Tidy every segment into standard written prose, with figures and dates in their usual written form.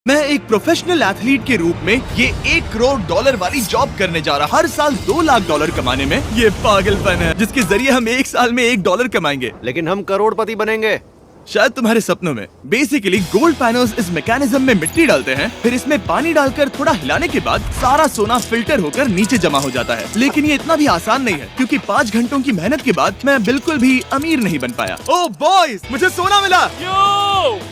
मैं एक professional athlete के रूप में ये $1 करोड़ वाली जॉब करने जा रहा। हर साल $2 लाख कमाने में ये पागलपन है जिसके जरिए हम एक साल में $1 कमाएंगे। लेकिन हम करोड़पति बनेंगे शायद तुम्हारे सपनों में। बेसिकली गोल्ड पैनल्स इस मैकेनिज्म में मिट्टी डालते हैं, फिर इसमें पानी डालकर थोड़ा हिलाने के बाद सारा सोना फिल्टर होकर नीचे जमा हो जाता है। लेकिन ये इतना भी आसान नहीं है क्योंकि 5 घंटों की मेहनत के बाद मैं बिल्कुल भी अमीर नहीं बन पाया। ओह बॉयज, मुझे सोना मिला।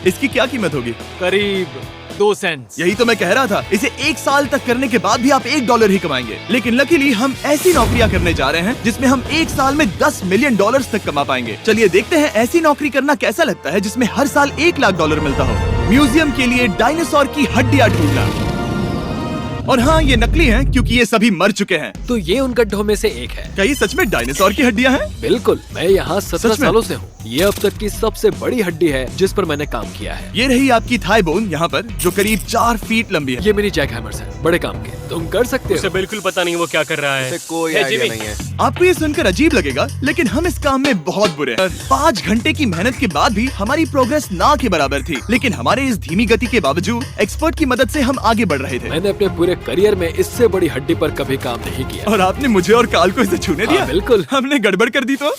इसकी क्या कीमत होगी? करीब 2 सेंट्स। यही तो मैं कह रहा था। इसे 1 साल तक करने के बाद भी आप $1 ही कमाएंगे। लेकिन लकीली हम ऐसी नौकरियां करने जा रहे हैं जिसमें हम 1 साल में $10 मिलियन तक कमा पाएंगे। चलिए देखते हैं ऐसी नौकरी करना कैसा लगता है जिसमें हर साल $1 लाख मिलता हो। म्यूजियम के लिए डायनासोर की हड्डियां ढूंढना। और हाँ, ये नकली हैं क्योंकि ये सभी मर चुके हैं। तो ये उन गड्ढों में से एक है। क्या ये सच में डायनासोर की हड्डियां हैं? बिल्कुल, मैं यहाँ 17 सच में? सालों से हूँ। ये अब तक की सबसे बड़ी हड्डी है जिस पर मैंने काम किया है। ये रही आपकी थाई बोन यहाँ पर, जो करीब 4 फीट लंबी है। ये मेरी जैक हैमर्स है, बड़े काम के। तुम कर सकते उसे हो। बिल्कुल पता नहीं वो क्या कर रहा है। इसे कोई हे, आइडिया जिमी। नहीं है। आपको ये सुनकर अजीब लगेगा, लेकिन हम इस काम में बहुत बुरे हैं। 5 घंटे की मेहनत के बाद भी हमारी प्रोग्रेस ना के बराबर थी। लेकिन हमारे इस धीमी गति के बावजूद एक्सपर्ट की मदद से हम आगे बढ़ रहे थे। मैंने अपने पूरे करियर में इससे बड़ी हड्डी पर कभी काम नहीं किया। और आपने मुझे और काल को इसे छूने दिया? हाँ, बिल्कुल। हमने गड़बड़ कर दी तो?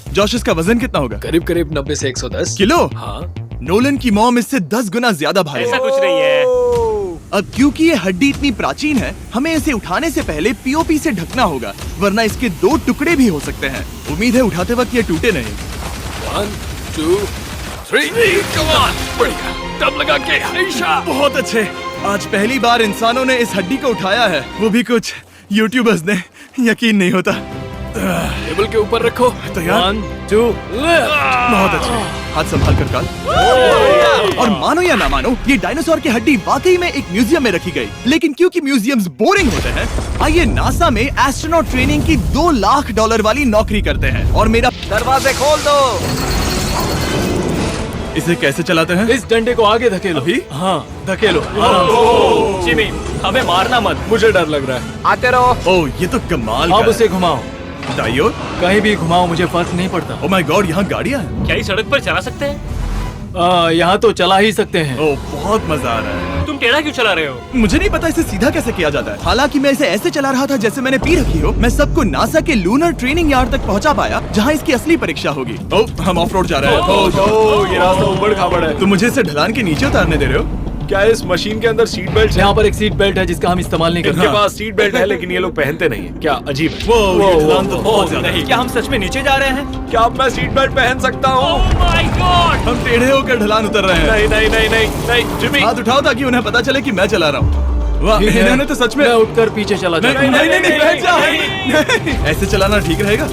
जोश, इसका वजन कितना होगा? करीब करीब 90 से 110 किलो? हाँ। नोलन की मॉम इससे 10 गुना ज्यादा भारी ऐसा है। कुछ नहीं है। अब क्योंकि ये हड्डी इतनी प्राचीन है, हमें इसे उठाने से पहले पीओपी से ढकना होगा, वरना इसके 2 टुकड़े भी हो सकते हैं। उम्मीद है उठाते वक्त ये टूटे नहीं। 1 2 3 कम ऑन। बढ़िया, दम लगा के ऐशा। बहुत अच्छे। आज पहली बार इंसानों ने इस हड्डी को उठाया है, वो भी कुछ यूट्यूबर्स ने। यकीन नहीं होता। टेबल के ऊपर रखो। तैयार? 1 2 बहुत अच्छे। हाथ संभाल कर काल। और मानो या ना मानो, ये डायनासोर की हड्डी वाकई में एक म्यूजियम में रखी गई। लेकिन क्योंकि म्यूजियम्स बोरिंग होते हैं, आइए नासा में एस्ट्रोनॉट ट्रेनिंग की $2 लाख वाली नौकरी करते हैं। और मेरा दरवाजे खोल दो। इसे कैसे चलाते हैं? इस डंडे को आगे धकेलो। अभी? हाँ, धकेलो। जिमी, हमें मारना मत। मुझे डर लग रहा है। आते रहो। ओह, ये तो कमाल अब का उसे घुमाओ। है। दाईं ओर? कहीं भी घुमाओ, मुझे फर्क नहीं पड़ता। ओह माय गॉड, यहाँ गाड़ियाँ हैं। क्या इस सड़क पर चला सकते हैं? यहाँ तो चला ही सकते हैं। ओह, बहुत मजा आ रहा है। तुम टेढ़ा क्यों चला रहे हो? मुझे नहीं पता इसे सीधा कैसे किया जाता है। हालांकि मैं इसे ऐसे चला रहा था जैसे मैंने पी रखी हो। मैं सबको नासा के लूनर ट्रेनिंग यार्ड तक पहुंचा पाया, जहां इसकी असली परीक्षा होगी। ओह, हम ऑफ रोड जा रहे हैं। ओह, ये रास्ता ऊबड़ खाबड़ है। तुम मुझे इसे ढलान के नीचे उतारने दे रहे हो? क्या इस मशीन के अंदर सीट बेल्ट है? यहाँ पर एक सीट बेल्ट है जिसका हम इस्तेमाल नहीं करते। इनके पास सीट बेल्ट है लेकिन ये लोग पहनते नहीं है। क्या अजीब है। वो ये ढलान तो बहुत ज्यादा है। क्या हम सच में नीचे जा रहे हैं? क्या अब मैं सीट बेल्ट पहन सकता हूँ? Oh my God! हम टेढ़े होकर ढलान उतर रहे हैं। नहीं नहीं नहीं नहीं नहीं जिमी। हाथ उठाओ ताकि उन्हें पता चले कि मैं चला रहा हूँ। वाह, ठीक है। इन्होंने तो सच में मैं उठकर पीछे चला नहीं जाता नहीं हूँ। नहीं बैठ जा। नहीं, ऐसे चलाना ठीक रहेगा?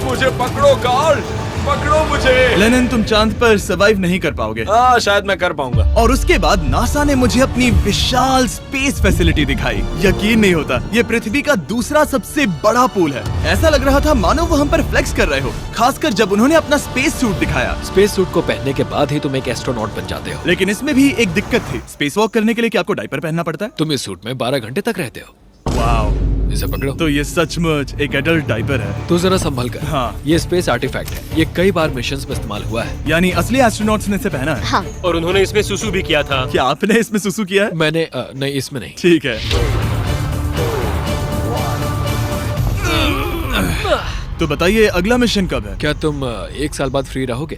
मुझे पकड़ो कार्ल, पकड़ो मुझे। लेनिन, तुम चांद पर सर्वाइव नहीं कर पाओगे। हाँ, शायद मैं कर पाऊंगा। और उसके बाद नासा ने मुझे अपनी विशाल स्पेस फैसिलिटी दिखाई। यकीन नहीं होता, ये पृथ्वी का दूसरा सबसे बड़ा पूल है। ऐसा लग रहा था मानो वो हम पर फ्लेक्स कर रहे हो, खासकर जब उन्होंने अपना स्पेस सूट दिखाया। स्पेस सूट को पहनने के बाद ही तुम एक एस्ट्रोनॉट बन जाते हो। लेकिन इसमें भी एक दिक्कत थी। स्पेस वॉक करने के लिए क्या आपको डायपर पहनना पड़ता है? तुम इस सूट में 12 घंटे तक रहते हो। वाओ, इसे पकड़ो। तो ये सचमुच एक एडल्ट डायपर है। तो जरा संभल कर। हाँ। ये स्पेस आर्टिफैक्ट है। ये कई बार मिशंस में इस्तेमाल हुआ है। यानी असली एस्ट्रोनॉट्स ने इसे पहना है। हाँ। और उन्होंने इसमें सुसु भी किया था। क्या आपने इसमें सुसु किया है? मैंने नहीं, इसमें नहीं। ठीक है। तो बताइए अगला मिशन कब है? क्या तुम 1 साल बाद फ्री रहोगे?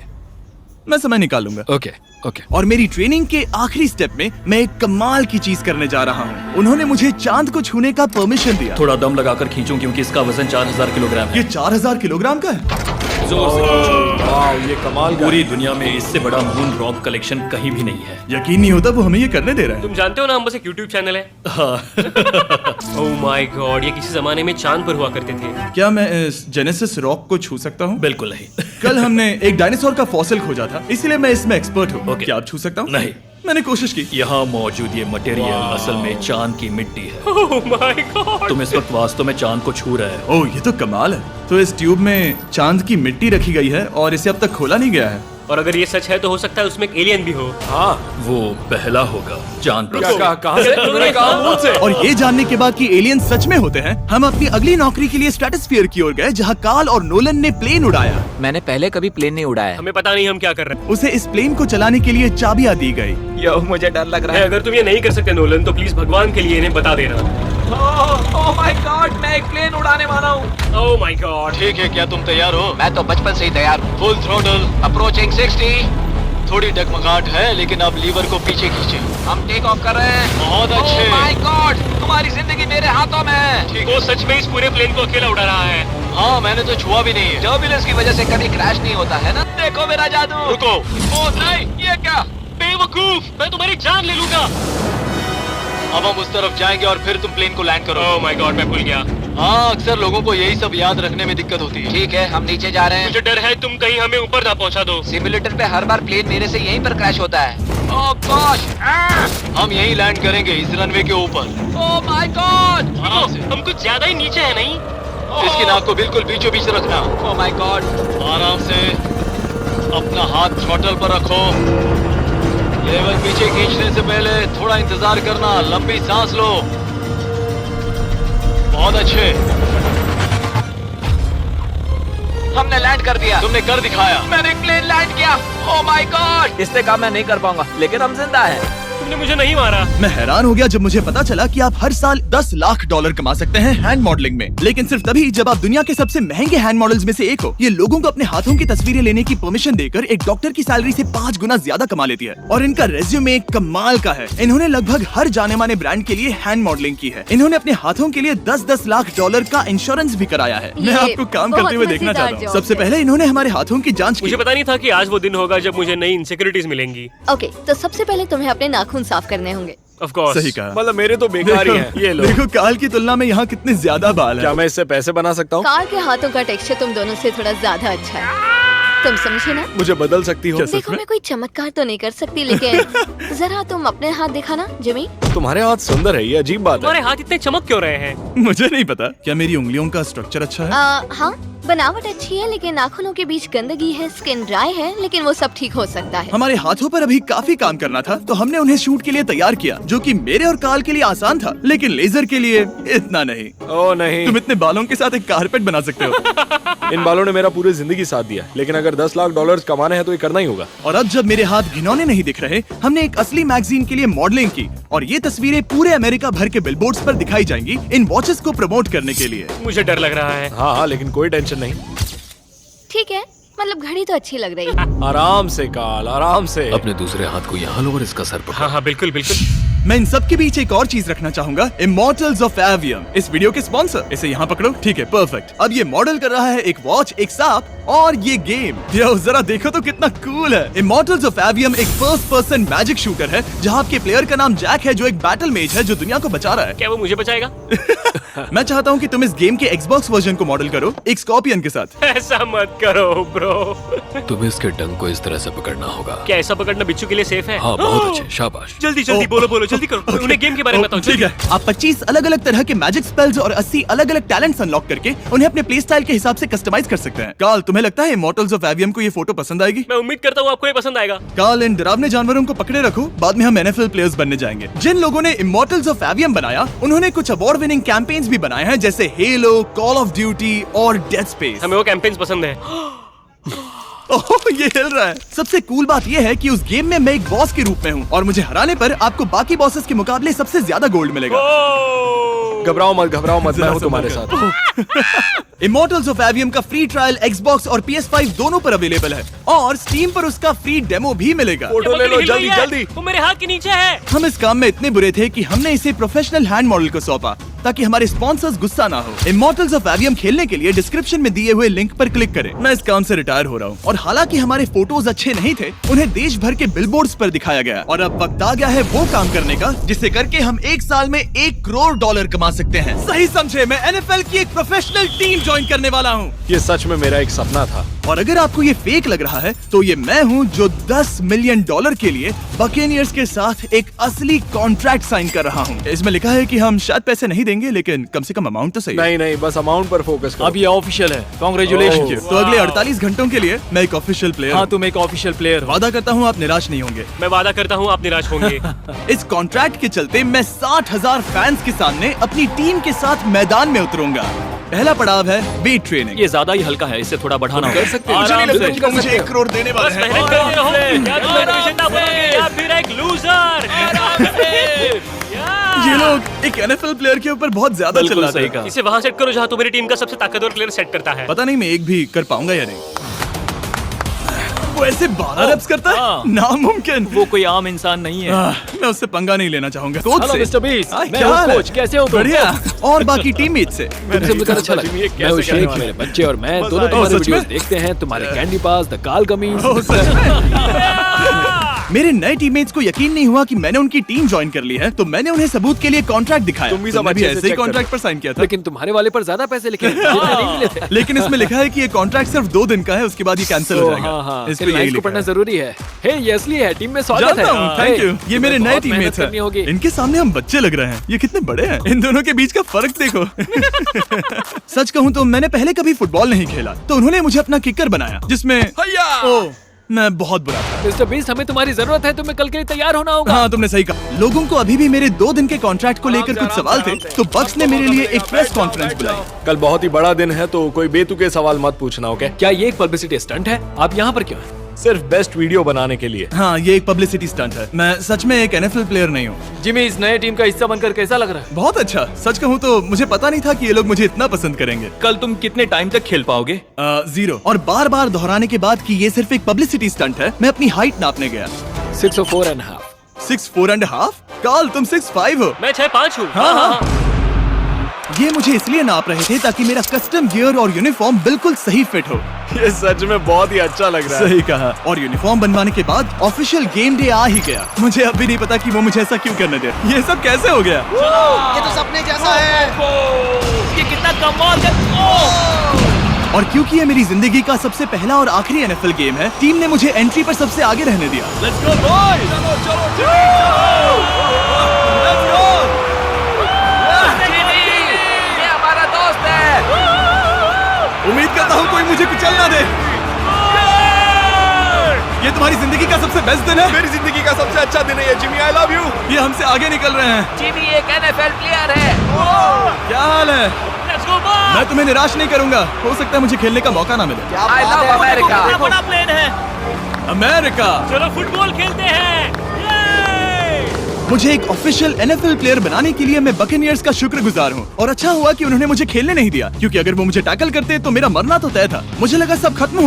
मैं समय निकाल लूंगा। Okay okay. और मेरी ट्रेनिंग के आखिरी स्टेप में मैं एक कमाल की चीज करने जा रहा हूँ। उन्होंने मुझे चांद को छूने का परमिशन दिया। थोड़ा दम लगाकर खींचूं क्योंकि इसका वजन 4000 किलोग्राम है। ये 4000 किलोग्राम का है। जोर से खींचो। वाह, ये कमाल का। पूरी दुनिया में इससे बड़ा मून रॉक कलेक्शन कहीं भी नहीं है। यकीन नहीं होता वो हमें ये करने दे रहे हैं। तुम जानते हो ना, हम बस एक YouTube चैनल है। Oh my God! ये किसी जमाने में चांद पर हुआ करते थे। क्या मैं इस जेनेसिस रॉक को छू सकता हूँ? बिल्कुल नहीं। कल हमने एक डायनासोर का फॉसिल खोजा था, इसलिए मैं इसमें एक्सपर्ट हूँ। ओके। क्या आप छू सकता हूँ? नहीं। मैंने कोशिश की। यहाँ मौजूद ये मटेरियल असल में चांद की मिट्टी है। Oh my God! तुम इस वक्त वास्तव में चांद को छू रहे हो। ओह, ये तो कमाल है। तो इस ट्यूब में चांद की मिट्टी रखी गई है और इसे अब तक खोला नहीं गया है। और अगर ये सच है तो हो सकता है उसमें एक एलियन भी हो। हाँ, वो पहला होगा चांद पर। क्या कहा? कहाँ से? तुमने कहा मुंह से। और ये जानने के बाद कि एलियन सच में होते हैं, हम अपनी अगली नौकरी के लिए स्ट्रेटोस्फीयर की ओर गए, जहाँ कार्ल और नोलन ने प्लेन उड़ाया। मैंने पहले कभी प्लेन नहीं उड़ाया। हमें पता नहीं हम क्या कर रहे हैं। उसे इस प्लेन को चलाने के लिए चाबियां दी गई। यो, मुझे डर लग रहा है। अगर तुम ये नहीं कर सकते नोलन, तो प्लीज भगवान के लिए इन्हें बता देना। ओह माय गॉड, मैं एक प्लेन उड़ाने वाला हूँ। Oh my God. ठीक है, क्या तुम तैयार हो? मैं तो बचपन से ही तैयार हूँ। Full throttle. अप्रोचिंग 60। थोड़ी डगमगाहट है, लेकिन अब लीवर को पीछे खींचे। हम टेक ऑफ कर रहे हैं। बहुत अच्छे। ओह माय गॉड, तुम्हारी जिंदगी मेरे हाथों में है। ठीक वो सच में इस पूरे प्लेन को अकेला उड़ा रहा है। हाँ, मैंने तो छुआ भी नहीं है। टर्बुलेंस की वजह से कभी क्रैश नहीं होता है ना। देखो मेरा जादू। रुको। ओह नहीं, ये क्या? बेवकूफ, मैं तुम्हारी जान ले लूंगा। अब हम उस तरफ जाएंगे और फिर तुम प्लेन को लैंड करो। ओह माय गॉड, मैं भूल गया। हाँ, अक्सर लोगों को यही सब याद रखने में दिक्कत होती है। ठीक है, हम नीचे जा रहे हैं। मुझे डर है तुम कहीं हमें ऊपर ना पहुंचा दो। सिमुलेटर पे हर बार प्लेन मेरे से यहीं पर क्रैश होता है। ओह गॉश, हम यहीं लैंड करेंगे, इस रनवे के ऊपर। Oh my God. आराम से। हम कुछ ज्यादा ही नीचे है नहीं? इसकी नाक को बिल्कुल बीचों बीच रखना। Oh my God. आराम से अपना हाथ थ्रॉटल पर रखो। लेवल पीछे खींचने से पहले थोड़ा इंतजार करना, लंबी सांस लो। बहुत अच्छे। हमने लैंड कर दिया। तुमने कर दिखाया। मैंने प्लेन लैंड किया। Oh my God. इसने कहा मैं नहीं कर पाऊंगा, लेकिन हम जिंदा हैं। तुमने मुझे नहीं मारा। मैं हैरान हो गया जब मुझे पता चला कि आप हर साल 10 लाख डॉलर कमा सकते हैं हैंड मॉडलिंग में, लेकिन सिर्फ तभी जब आप दुनिया के सबसे महंगे हैंड मॉडल्स में से एक हो। ये लोगों को अपने हाथों की तस्वीरें लेने की परमिशन देकर एक डॉक्टर की सैलरी से 5 गुना ज्यादा कमा लेती है। और इनका रेज्यूमे कमाल का है। इन्होंने लगभग हर जाने माने ब्रांड के लिए हैंड मॉडलिंग की है। इन्होंने अपने हाथों के लिए 10-10 लाख डॉलर का इंश्योरेंस भी कराया है। मैं आपको काम करते हुए देखना चाहता हूँ। सबसे पहले इन्होंने हमारे हाथों की जाँच की। मुझे पता नहीं था कि आज वो दिन होगा जब मुझे नई इनसिक्योरिटीज मिलेंगी। ओके, तो सबसे पहले तुम्हें अपने नाखून साफ करने होंगे। Of course. सही कहा। मतलब मेरे तो बेकार ही हैं। ये लो। देखो काल की तुलना में यहाँ कितने ज्यादा बाल क्या हैं। मैं इससे पैसे बना सकता हूँ? कार के हाथों का टेक्सचर तुम दोनों से थोड़ा ज्यादा अच्छा है, तुम समझे ना? मुझे बदल सकती हो? देखो मैं कोई चमत्कार तो नहीं कर सकती, लेकिन जरा तुम अपने हाथ दिखाना जिमी। तुम्हारे हाथ सुंदर है, ये अजीब बात है। तुम्हारे हाथ इतने चमक क्यों रहे हैं? मुझे नहीं पता। क्या मेरी उंगलियों का स्ट्रक्चर अच्छा है? हाँ, बनावट अच्छी है, लेकिन नाखूनों के बीच गंदगी है, स्किन ड्राई है, लेकिन वो सब ठीक हो सकता है। हमारे हाथों पर अभी काफी काम करना था, तो हमने उन्हें शूट के लिए तैयार किया, जो कि मेरे और काल के लिए आसान था, लेकिन लेजर के लिए इतना नहीं। ओह नहीं। तुम इतने बालों के साथ एक कारपेट बना सकते हो। इन बालों ने मेरा पूरी जिंदगी साथ दिया, लेकिन अगर 10 लाख डॉलर कमाने हैं तो ये करना ही होगा। और अब जब मेरे हाथ घिनौने नहीं दिख रहे, हमने एक असली मैगजीन के लिए मॉडलिंग की, और ये तस्वीरें पूरे अमेरिका भर के बिलबोर्ड्स पर दिखाई जाएंगी इन वॉचेस को प्रमोट करने के लिए। मुझे डर लग रहा है। हाँ, लेकिन कोई टेंशन नहीं। ठीक है, मतलब घड़ी तो अच्छी लग रही है। आराम से काल, आराम से। अपने दूसरे हाथ को यहाँ लो और इसका सर पकड़ो। हाँ हाँ, बिल्कुल बिल्कुल। मैं इन सब के बीच एक और चीज रखना चाहूंगा, इमॉर्टल्स ऑफ एवियम, इस वीडियो के स्पॉन्सर। इसे यहाँ पकड़ो। ठीक है, परफेक्ट। अब ये मॉडल कर रहा है एक वॉच, एक सांप और ये गेम। यो, जरा देखो तो कितना कूल है। इमॉर्टल्स ऑफ एवियम एक फर्स्ट पर्सन मैजिक शूटर है, जहाँ आपके प्लेयर का नाम जैक है, जो एक बैटल मेज है जो दुनिया को बचा रहा है। क्या वो मुझे बचाएगा? मैं चाहता हूँ कि तुम इस गेम के Xbox वर्जन को मॉडल करो, एक स्कॉर्पियन के साथ। ऐसा मत करो ब्रो। तुम्हें इसके डंक को इस तरह से पकड़ना होगा। क्या ऐसा पकड़ना बिच्छू के लिए सेफ है? हाँ, बहुत अच्छे, शाबाश। जल्दी जल्दी बोलो बोलो, जल्दी करो। उन्हें गेम के बारे में बताओ। ठीक है, आप 25 अलग अलग तरह के मैजिक स्पेल्स और 80 अलग अलग टैलेंट्स अनलॉक करके उन्हें अपने प्ले स्टाइल के हिसाब से कस्टमाइज कर सकते हैं। काल, तुम्हें लगता है इमॉर्टल्स ऑफ एवियम को ये फोटो पसंद आएगी? मैं उम्मीद करता हूँ आपको ये पसंद आएगा। काल, इन डरावने जानवरों को पकड़े रखो, बाद में हम NFL प्लेयर्स बनने जाएंगे। जिन लोगों ने इमॉर्टल्स ऑफ एवियम बनाया, उन्होंने कुछ अवार्ड विनिंग कैंपेन्स भी बनाए हैं, जैसे हेलो, कॉल ऑफ ड्यूटी और डेड स्पेस। हमें वो कैंपेन्स पसंद है। ओह, ये हिल रहा है। सबसे कूल बात ये है कि उस गेम में मैं एक बॉस के रूप में हूँ, और मुझे हराने पर आपको बाकी बॉसेस के मुकाबले सबसे ज्यादा गोल्ड मिलेगा। घबराओ मत, मैं हूँ तुम्हारे साथ। इमॉर्टल्स ऑफ एवियम का फ्री ट्रायल Xbox और PS5 दोनों पर अवेलेबल है, और Steam पर उसका फ्री डेमो भी मिलेगा। फोटो ले लो, जल्दी जल्दी। वो मेरे हाथ के नीचे है। हम इस काम में इतने बुरे थे कि हमने इसे प्रोफेशनल हैंड मॉडल को सौंपा, ताकि हमारे स्पॉन्सर्स गुस्सा ना हो। इमॉर्टल्स ऑफ एवियम खेलने के लिए डिस्क्रिप्शन में दिए हुए लिंक पर क्लिक करें। मैं इस काम से रिटायर हो रहा हूँ, और हालांकि हमारे फोटोज अच्छे नहीं थे, उन्हें देश भर के बिलबोर्ड्स पर दिखाया गया, और अब वक्त आ गया है वो काम करने का जिसे करके हम एक साल में $1 करोड़ कमा सकते हैं। सही समझे, मैं NFL की एक प्रोफेशनल टीम ज्वाइन करने वाला हूँ। ये सच में मेरा एक सपना था। और अगर आपको ये फेक लग रहा है, तो ये मैं हूँ जो $10 मिलियन के लिए बकेनियर्स के साथ एक असली कॉन्ट्रैक्ट साइन कर रहा हूँ। इसमें लिखा है कि हम शायद पैसे नहीं देंगे, लेंगे, लेकिन कम से कम अमाउंट तो सही है। नहीं नहीं, बस अमाउंट पर फोकस करो। अब ये ऑफिशियल है, कॉन्ग्रेचुलेशन। तो अगले 48 घंटों के लिए मैं एक ऑफिशियल प्लेयर हाँ, हूँ। तुम एक ऑफिशियल प्लेयर हो। वादा करता हूँ आप निराश नहीं होंगे। मैं वादा करता हूँ आप निराश होंगे। इस कॉन्ट्रैक्ट के चलते मैं 60,000 फैंस के सामने अपनी टीम के साथ मैदान में उतरूंगा। पहला पड़ाव है वेट ट्रेनिंग। ये ज्यादा ही हल्का है, इससे थोड़ा बढ़ाना होगा। कर सकते हो। मुझे नहीं आराम लगता से। कि वो मुझे 1 करोड़ देने वाले बस हैं। मेहनत करते रहो। क्या तुम मोटिवेशन ना बोलोगे या फिर एक लूजर? ये लोग एक NFL प्लेयर के ऊपर बहुत ज्यादा बिल्कुल चिल्लाते सही हैं। कहा। इसे वहां सेट करो जहां तुम्हारी टीम का सबसे ताकतवर प्लेयर सेट करता है। पता नहीं मैं एक भी कर पाऊंगा या नहीं। वो ऐसे 12 reps करता है, हाँ। नामुमकिन। वो कोई आम इंसान नहीं है। मैं उससे पंगा नहीं लेना चाहूंगा। कोच हेलो से। मिस्टर बीस्ट, हाँ, मैं क्या हूँ हाल है? कोच, कैसे हो तुम? बढ़िया। और बाकी टीममेट से। तुमसे मिलकर अच्छा लगा। मैं हूँ शेख, मेरे बच्चे और मैं दोनों तुम्हारे सच में? वीडियोस देखते हैं, तुम्हारे कैंडी पास, द काल कमीज। ओह, सच में? मेरे नए टीममेट्स को यकीन नहीं हुआ कि मैंने उनकी टीम ज्वाइन कर ली है, तो मैंने उन्हें सबूत के लिए कॉन्ट्रैक्ट दिखाया। तुम भी सब तुमने अच्छे से ऐसे ही check कॉन्ट्रैक्ट पर साइन किया था। लेकिन तुम्हारे वाले पर ज्यादा पैसे लिखे हैं, जितने नहीं मिले थे। लेकिन इसमें लिखा है कि ये कॉन्ट्रैक्ट सिर्फ 2 दिन का है, उसके बाद ये कैंसिल हो जाएगा। हाँ हाँ, इस पे फिर यही लाइन्स को लिखा पढ़ना है। जरूरी है। हे, ये असली है, टीम में स्वागत है। जानता हूँ, थैंक यू। ये मेरे नए बहुत मेहनत टीममेट्स करनी होगी। हैं। इनके सामने हम बच्चे लग रहे हैं। ये कितने बड़े हैं। इन दोनों के बीच का फर्क देखो। सच कहूँ तो मैंने पहले कभी फुटबॉल नहीं खेला, तो उन्होंने मुझे अपना किकर बनाया, जिसमें ओह, मैं बहुत बुरा था। मिस्टर बीस्ट, हमें तुम्हारी जरूरत है, तुम्हें कल के लिए तैयार होना होगा। हाँ, तुमने सही कहा। लोगों को अभी भी मेरे 2 दिन के कॉन्ट्रैक्ट को लेकर कुछ सवाल थे, तो बक्स ने मेरे लिए एक प्रेस कॉन्फ्रेंस बुलाई। कल बहुत ही बड़ा दिन है, तो कोई बेतुके सवाल मत पूछना, ओके? क्या ये एक पब्लिसिटी स्टंट है? आप यहाँ पर क्यों हैं? सिर्फ बेस्ट वीडियो बनाने के लिए। हाँ, ये एक पब्लिसिटी स्टंट है। मैं सच में एक NFL प्लेयर नहीं हूँ। जिमी, इस नए टीम का हिस्सा बनकर कैसा लग रहा है? बहुत अच्छा। सच कहूँ तो मुझे पता नहीं था कि ये लोग मुझे इतना पसंद करेंगे। कल तुम कितने टाइम तक खेल पाओगे? 0। और बार बार दोहराने के बाद कि ये सिर्फ एक पब्लिसिटी स्टंट है, मैं अपनी हाइट नापने गया। 6'4.5". 6'4.5"? काल, तुम 6'5" हो। मैं 6'5" हूँ। हाँ, हाँ। ये मुझे इसलिए नाप रहे थे ताकि मेरा कस्टम गियर और यूनिफॉर्म बिल्कुल सही फिट हो। ये सच में बहुत ही अच्छा लग रहा है। सही कहा। और यूनिफॉर्म बनवाने के बाद ऑफिशियल गेम डे आ ही गया। मुझे अब भी नहीं पता कि वो मुझे ऐसा क्यों करने दे। ये सब कैसे हो गया? ये तो सपने जैसा है। ये कितना कमाल है। और क्योंकि ये मेरी जिंदगी का सबसे पहला और आखिरी NFL गेम है, टीम ने मुझे एंट्री पर सबसे आगे रहने दिया। ये हमारा दोस्त है। उम्मीद करता हूँ कोई मुझे कुचल ना दे। ये तुम्हारी जिंदगी का सबसे बेस्ट दिन है। मेरी जिंदगी का सबसे अच्छा दिन है ये, जिमी। I love you. ये हमसे आगे निकल रहे हैं। जिमी एक NFL प्लेयर है। क्या हाल है? Let's go, boys! मैं तुम्हें निराश नहीं करूंगा। हो सकता है मुझे खेलने का मौका ना मिले। I love America. कितना बड़ा प्लेन है। अमेरिका। चलो फुटबॉल खेलते हैं। ये! मुझे एक ऑफिशियल NFL प्लेयर बनाने के लिए मैं बकेनियर्स का शुक्रगुजार हूँ। और अच्छा हुआ कि उन्होंने मुझे खेलने नहीं दिया, क्योंकि अगर वो मुझे टैकल करते तो मेरा मरना तो तय था। मुझे लगा सब खत्म हो